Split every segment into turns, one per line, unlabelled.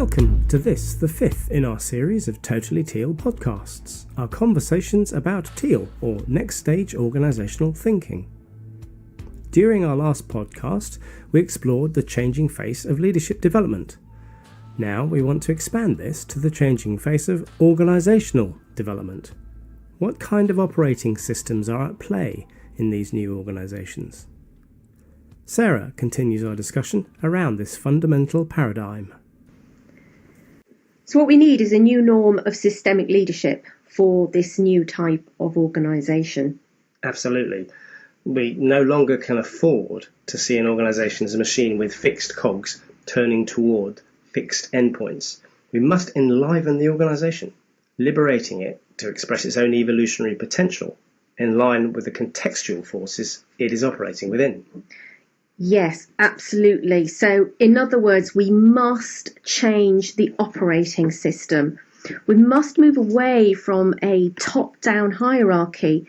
Welcome to this, the fifth in our series of Totally Teal podcasts, our conversations about teal, or next stage organisational thinking. During our last podcast, we explored the changing face of leadership development. Now we want to expand this to the changing face of organisational development. What kind of operating systems are at play in these new organisations? Sarah continues our discussion around this fundamental paradigm.
So what we need is a new norm of systemic leadership for this new type of organisation.
Absolutely. We no longer can afford to see an organisation as a machine with fixed cogs turning toward fixed endpoints. We must enliven the organisation, liberating it to express its own evolutionary potential in line with the contextual forces it is operating within.
Yes, absolutely. So, in other words, we must change the operating system. We must move away from a top-down hierarchy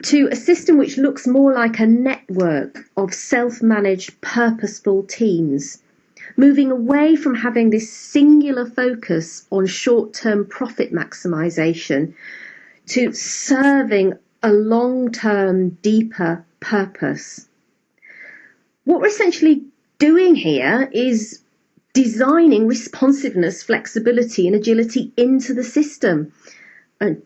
to a system which looks more like a network of self-managed, purposeful teams, moving away from having this singular focus on short-term profit maximisation to serving a long-term, deeper purpose. What we're essentially doing here is designing responsiveness, flexibility and agility into the system. And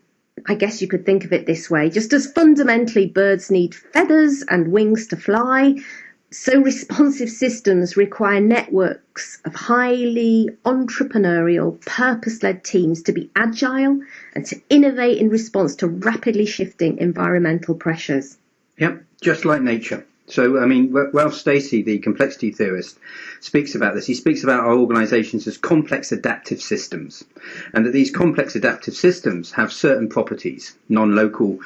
I guess you could think of it this way: just as fundamentally birds need feathers and wings to fly, so responsive systems require networks of highly entrepreneurial, purpose-led teams to be agile and to innovate in response to rapidly shifting environmental pressures.
Yep, just like nature. So, Ralph Stacey, the complexity theorist, speaks about this. He speaks about our organisations as complex adaptive systems, and that these complex adaptive systems have certain properties: non-local,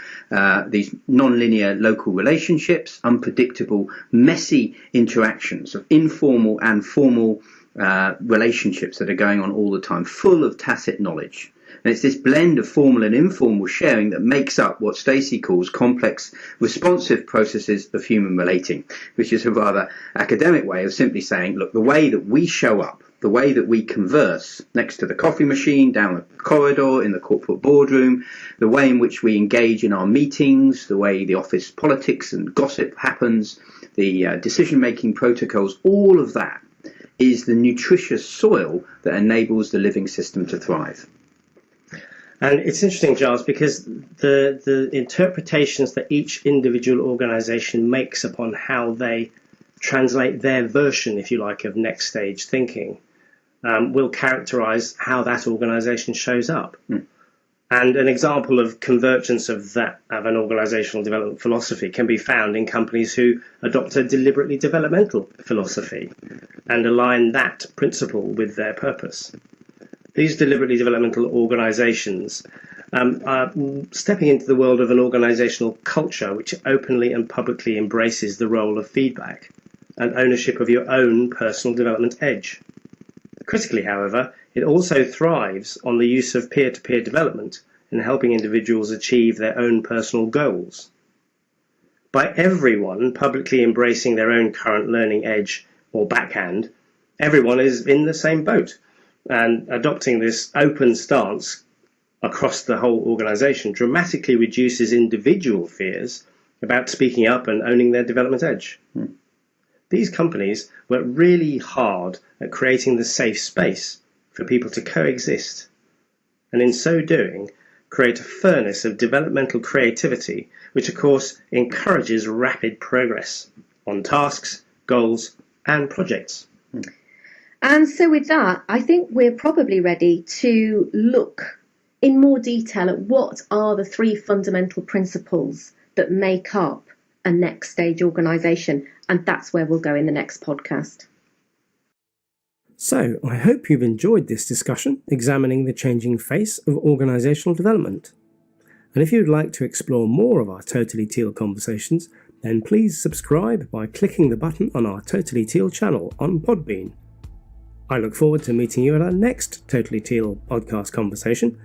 these non-linear local relationships, unpredictable, messy interactions of informal and formal relationships that are going on all the time, full of tacit knowledge. And it's this blend of formal and informal sharing that makes up what Stacey calls complex responsive processes of human relating, which is a rather academic way of simply saying, look, the way that we show up, the way that we converse next to the coffee machine, down the corridor, in the corporate boardroom, the way in which we engage in our meetings, the way the office politics and gossip happens, the decision-making protocols, all of that is the nutritious soil that enables the living system to thrive.
And it's interesting, Giles, because the interpretations that each individual organisation makes upon how they translate their version, if you like, of next stage thinking will characterise how that organisation shows up. And an example of convergence of an organisational development philosophy can be found in companies who adopt a deliberately developmental philosophy and align that principle with their purpose. These deliberately developmental organisations are stepping into the world of an organisational culture which openly and publicly embraces the role of feedback and ownership of your own personal development edge. Critically, however, it also thrives on the use of peer-to-peer development in helping individuals achieve their own personal goals. By everyone publicly embracing their own current learning edge or backhand, everyone is in the same boat. And adopting this open stance across the whole organisation dramatically reduces individual fears about speaking up and owning their development edge. These companies work really hard at creating the safe space for people to coexist, and in so doing, create a furnace of developmental creativity, which of course encourages rapid progress on tasks, goals, and projects.
And so with that, I think we're probably ready to look in more detail at what are the three fundamental principles that make up a next stage organisation. And that's where we'll go in the next podcast.
So, I hope you've enjoyed this discussion examining the changing face of organisational development. And if you'd like to explore more of our Totally Teal conversations, then please subscribe by clicking the button on our Totally Teal channel on Podbean. I look forward to meeting you at our next Totally Teal podcast conversation,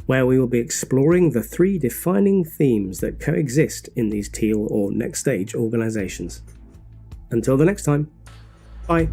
where we will be exploring the three defining themes that coexist in these teal or next stage organisations. Until the next time, bye.